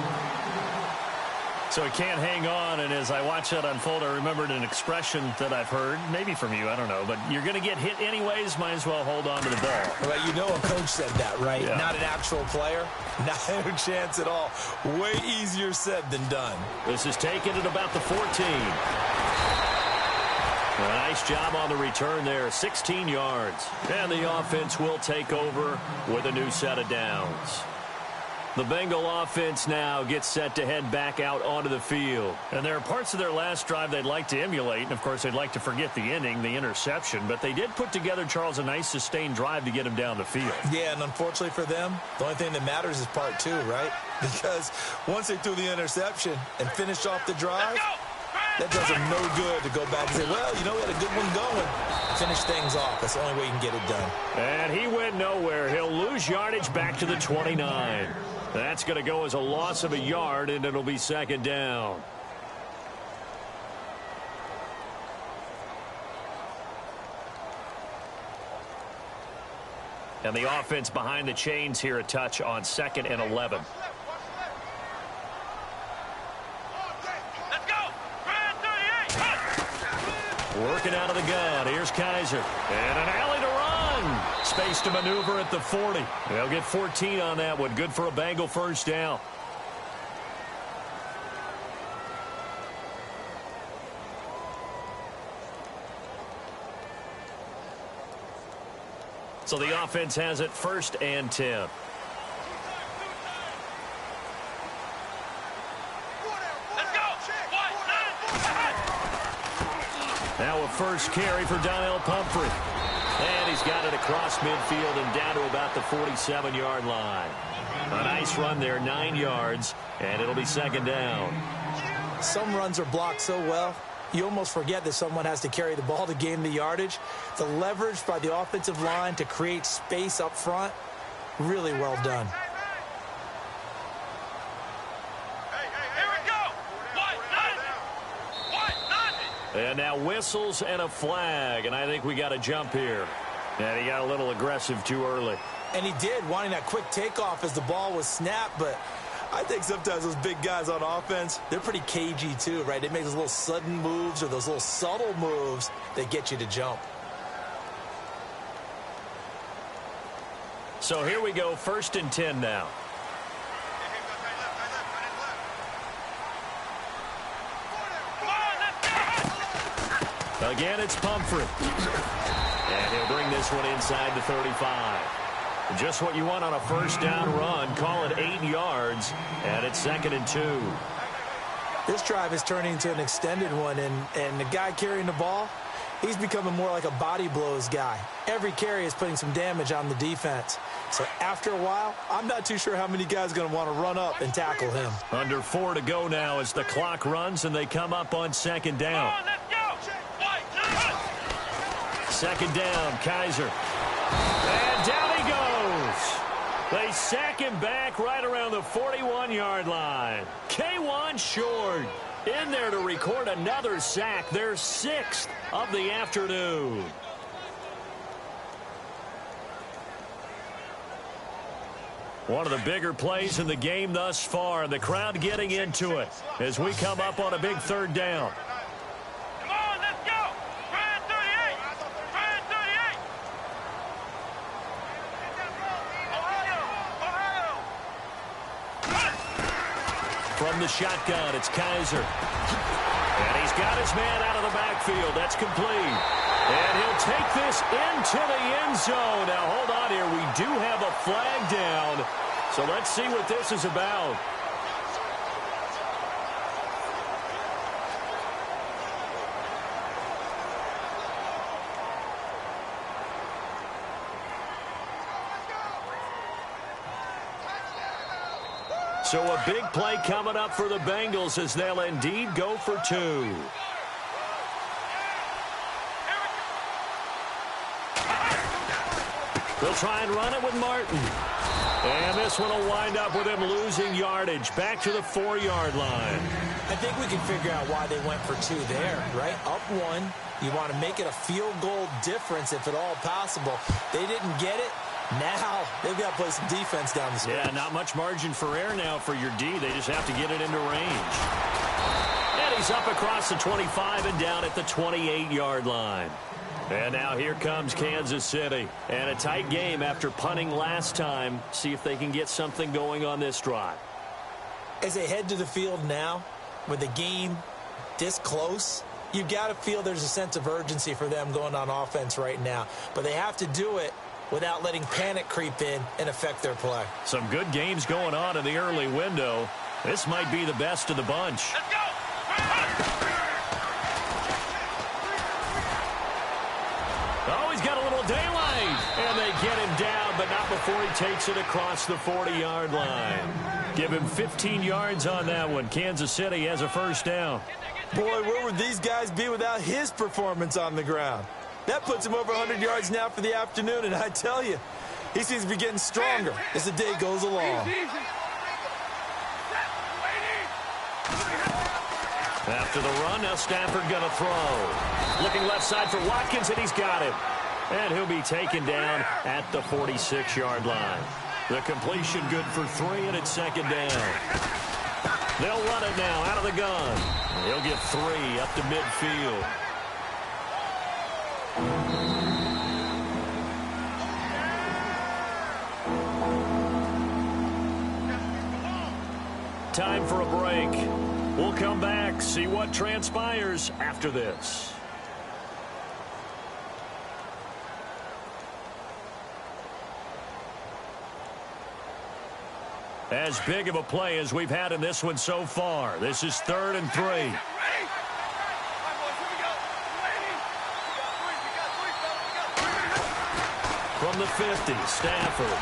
So he can't hang on, and as I watch that unfold, I remembered an expression that I've heard, maybe from you, I don't know, but you're going to get hit anyways, might as well hold on to the ball. Well, you know a coach said that, right? Yeah. Not an actual player. Not a chance at all. Way easier said than done. This is taken at about the 14. A nice job on the return there, 16 yards. And the offense will take over with a new set of downs. The Bengal offense now gets set to head back out onto the field. And there are parts of their last drive they'd like to emulate. And, of course, they'd like to forget the inning, the interception. But they did put together, Charles, a nice sustained drive to get him down the field. Yeah, and unfortunately for them, the only thing that matters is part 2, right? Because once they threw the interception and finished off the drive, that does them no good to go back and say, well, you know, we had a good one going. Finish things off. That's the only way you can get it done. And he went nowhere. He'll lose yardage back to the 29. That's going to go as a loss of a yard, and it'll be second down. And the offense behind the chains here a touch on 2nd and 11. Let's go! Brad 38! Working out of the gun. Here's Kaiser. And an alley to run. Space to maneuver at the 40. They'll get 14 on that one. Good for a Bengal first down. So the offense has it 1st and 10. Now a first carry for Donnell Pumphrey. And he's got it across midfield and down to about the 47-yard line. A nice run there, 9 yards, and it'll be second down. Some runs are blocked so well, you almost forget that someone has to carry the ball to gain the yardage. The leverage by the offensive line to create space up front, really well done. And now whistles and a flag, and I think we got a jump here. And he got a little aggressive too early. And he did, wanting that quick takeoff as the ball was snapped, but I think sometimes those big guys on offense, they're pretty cagey too, right? They make those little sudden moves or those little subtle moves that get you to jump. So here we go, 1st and 10 now. Again, it's Pumphrey. And he'll bring this one inside the 35. Just what you want on a first down run. Call it 8 yards, and it's 2nd and 2. This drive is turning into an extended one, and the guy carrying the ball, he's becoming more like a body blows guy. Every carry is putting some damage on the defense. So after a while, I'm not too sure how many guys are going to want to run up and tackle him. Under 4 to go now as the clock runs, and they come up on second down. Second down, Kaiser. And down he goes. They sack him back right around the 41-yard line. K1 Short in there to record another sack, their 6th of the afternoon. One of the bigger plays in the game thus far, and the crowd getting into it as we come up on a big third down. Come on, let's go! Brad 38! Brad 38! From the shotgun, it's Kaiser. And he's got his man out of the backfield. That's complete. And he'll take this into the end zone. Now, hold on here. We do have a flag down. So let's see what this is about. So a big play coming up for the Bengals as they'll indeed go for 2. They'll try and run it with Martin. And this one will wind up with him losing yardage back to the 4-yard line. I think we can figure out why they went for 2 there, right? Up 1, you want to make it a field goal difference if at all possible. They didn't get it. Now they've got to play some defense down the stretch. Yeah, not much margin for error now for your D. They just have to get it into range. And he's up across the 25 and down at the 28-yard line. And now here comes Kansas City. And a tight game after punting last time. See if they can get something going on this drive. As they head to the field now, with the game this close, you've got to feel there's a sense of urgency for them going on offense right now. But they have to do it without letting panic creep in and affect their play. Some good games going on in the early window. This might be the best of the bunch. Let's go! Oh, he's got a little daylight. And they get him down, but not before he takes it across the 40-yard line. Give him 15 yards on that one. Kansas City has a first down. Boy, where would these guys be without his performance on the ground? That puts him over 100 yards now for the afternoon, and I tell you, he seems to be getting stronger as the day goes along. After the run, now Stafford going to throw. Looking left side for Watkins, and he's got him. And he'll be taken down at the 46-yard line. The completion good for 3, and it's second down. They'll run it now out of the gun. He'll get 3 up to midfield. Time for a break. We'll come back, see what transpires after this. As big of a play as we've had in this one so far. This is 3rd and 3. From the 50, Stafford.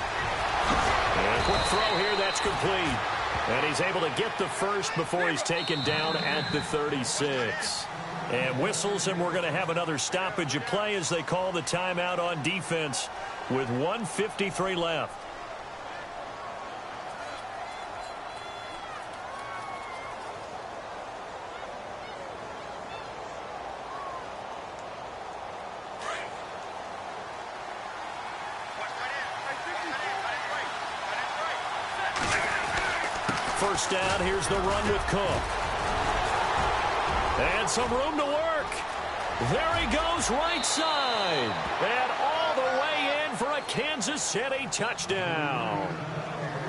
And a quick throw here, that's complete. And he's able to get the first before he's taken down at the 36. And whistles, and we're going to have another stoppage of play as they call the timeout on defense with 1:53 left. First down, here's the run with Cook. And some room to work. There he goes, right side. And all the way in for a Kansas City touchdown.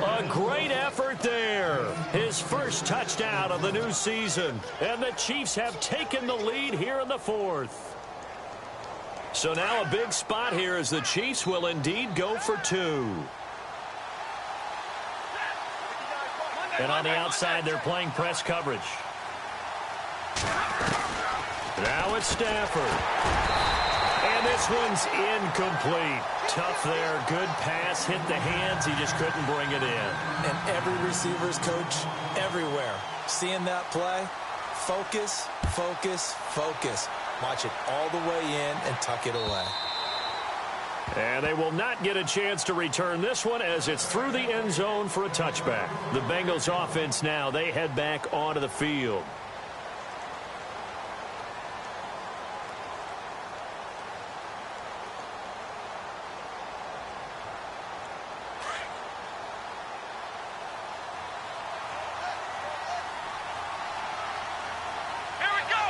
A great effort there. His first touchdown of the new season. And the Chiefs have taken the lead here in the 4th. So now a big spot here as the Chiefs will indeed go for 2. And on the outside, they're playing press coverage. Now it's Stafford. And this one's incomplete. Tough there. Good pass. Hit the hands. He just couldn't bring it in. And every receiver's coach everywhere. Seeing that play, focus, focus, focus. Watch it all the way in and tuck it away. And they will not get a chance to return this one as it's through the end zone for a touchback. The Bengals offense now, they head back onto the field. Here we go.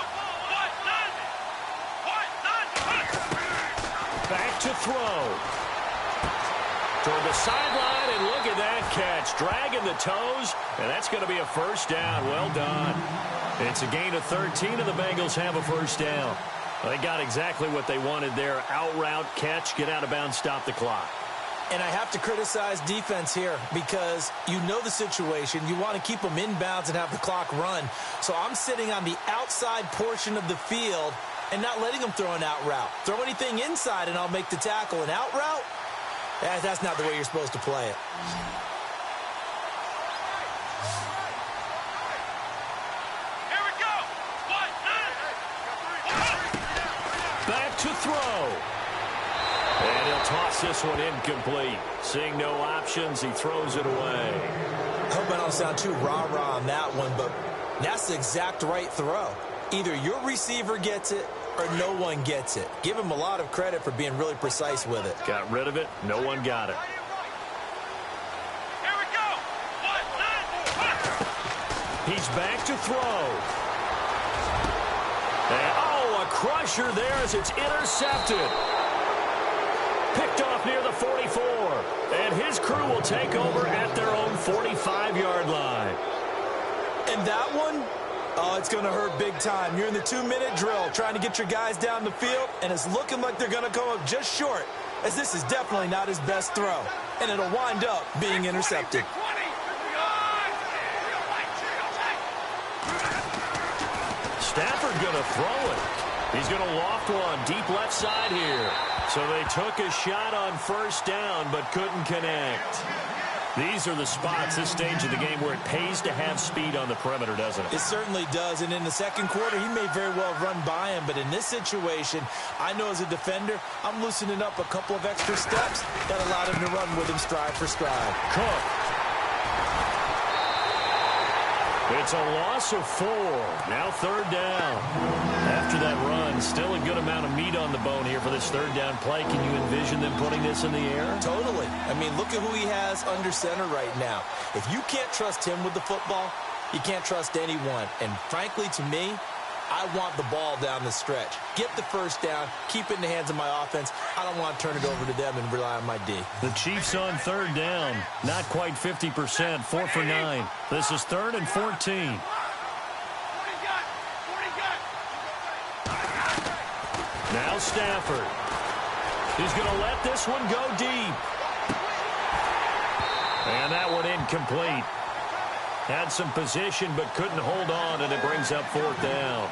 Back to throw. toward the sideline, and look at that catch. Dragging the toes, and that's going to be a first down. Well done. It's a gain of 13, and the Bengals have a first down. They got exactly what they wanted there. Out route, catch, get out of bounds, stop the clock. And I have to criticize defense here because you know the situation. You want to keep them inbounds and have the clock run. So I'm sitting on the outside portion of the field and not letting them throw an out route. Throw anything inside and I'll make the tackle. An out route? That's not the way you're supposed to play it. Here we go. Back to throw. And he'll toss this one incomplete. Seeing no options, he throws it away. I hope I don't sound too rah-rah on that one, but that's the exact right throw. Either your receiver gets it or no one gets it. Give him a lot of credit for being really precise with it. Got rid of it. No one got it. Here we go. He's back to throw. And, a crusher there as it's intercepted. Picked off near the 44. And his crew will take over at their own 45-yard line. And that one, it's going to hurt big time. You're in the 2-minute drill trying to get your guys down the field, and it's looking like they're going to come up just short, as this is definitely not his best throw. And it'll wind up being intercepted. Stafford going to throw it. He's going to loft one deep left side here. So they took a shot on first down but couldn't connect. These are the spots, this stage of the game, where it pays to have speed on the perimeter, doesn't it? It certainly does. And in the second quarter, he may very well run by him. But in this situation, I know as a defender, I'm loosening up a couple of extra steps that allowed him to run with him stride for stride. Cook. It's a loss of 4. Now third down. After that run, still a good amount of meat on the bone here for this third down play. Can you envision them putting this in the air? Totally. I mean, look at who he has under center right now. If you can't trust him with the football, you can't trust anyone. And frankly, to me, I want the ball down the stretch. Get the first down, keep it in the hands of my offense. I don't want to turn it over to them and rely on my D. The Chiefs on third down. Not quite 50%, 4 for 9. This is 3rd and 14. Now Stafford. He's going to let this one go deep. And that one incomplete. Had some position but couldn't hold on, and it brings up 4th down.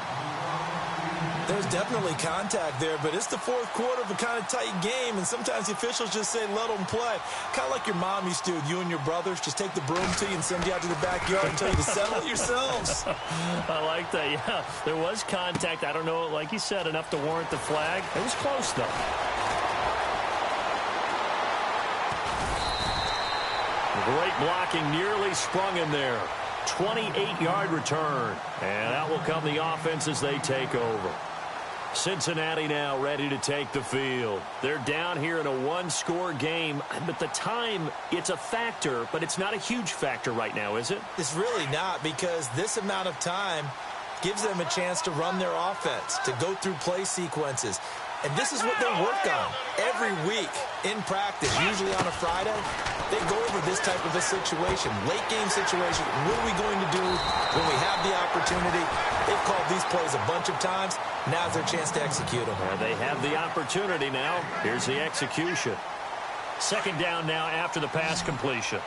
There's definitely contact there, but it's the fourth quarter of a kind of tight game, and sometimes the officials just say let them play. Kind of like your mom used to, you and your brothers just take the broom to you and send you out to the backyard and tell you to settle it yourselves. I like that, yeah. There was contact. I don't know, like you said, enough to warrant the flag. It was close, though. Great blocking, nearly sprung in there. 28-yard return. And out will come the offense as they take over. Cincinnati now ready to take the field. They're down here in a one-score game, but the time, it's a factor, but it's not a huge factor right now, is it? It's really not, because this amount of time gives them a chance to run their offense, to go through play sequences. And this is what they work on every week in practice, usually on a Friday. They go over this type of a situation, late-game situation. What are we going to do when we have the opportunity? They've called these plays a bunch of times. Now's their chance to execute them. And they have the opportunity now. Here's the execution. 2nd down now after the pass completion.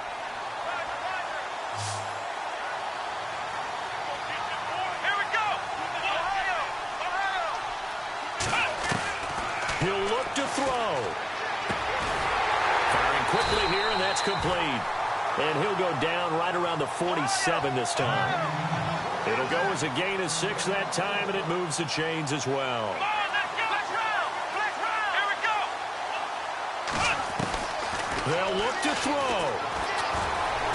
He'll look to throw. Firing quickly here, and that's complete. And he'll go down right around the 47 this time. It'll go as a gain of 6 that time, and it moves the chains as well. They'll look to throw.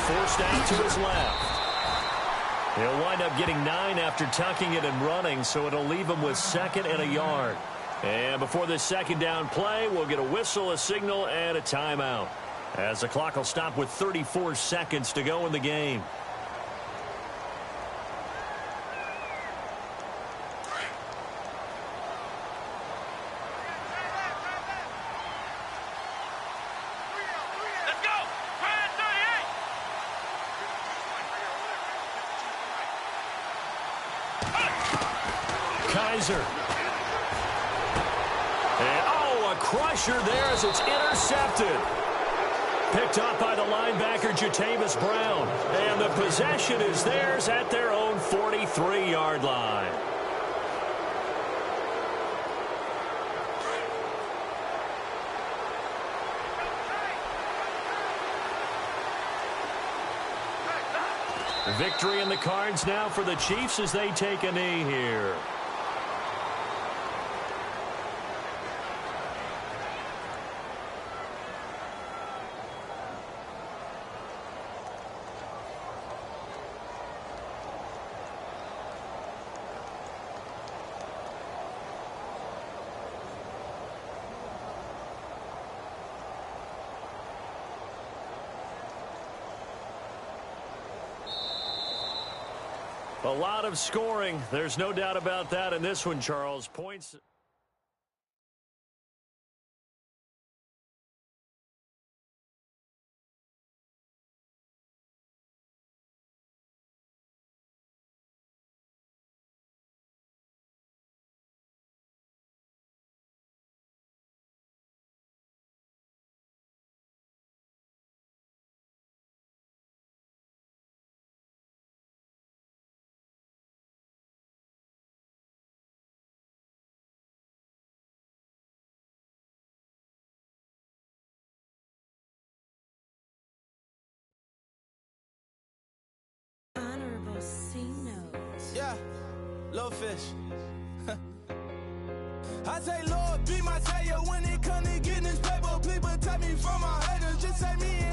Forced out to his left. He'll wind up getting 9 after tucking it and running, so it'll leave him with 2nd and a yard. And before this 2nd down play, we'll get a whistle, a signal, and a timeout, as the clock will stop with 34 seconds to go in the game. laser. And, oh, a crusher there as it's intercepted. Picked up by the linebacker, Jatavis Brown. And the possession is theirs at their own 43-yard line. Victory in the cards now for the Chiefs as they take a knee here. A lot of scoring. There's no doubt about that in this one, Charles. Points. Yeah, little fish. I say, Lord, be my savior when it comes to getting this paper. People take me from my haters, just say me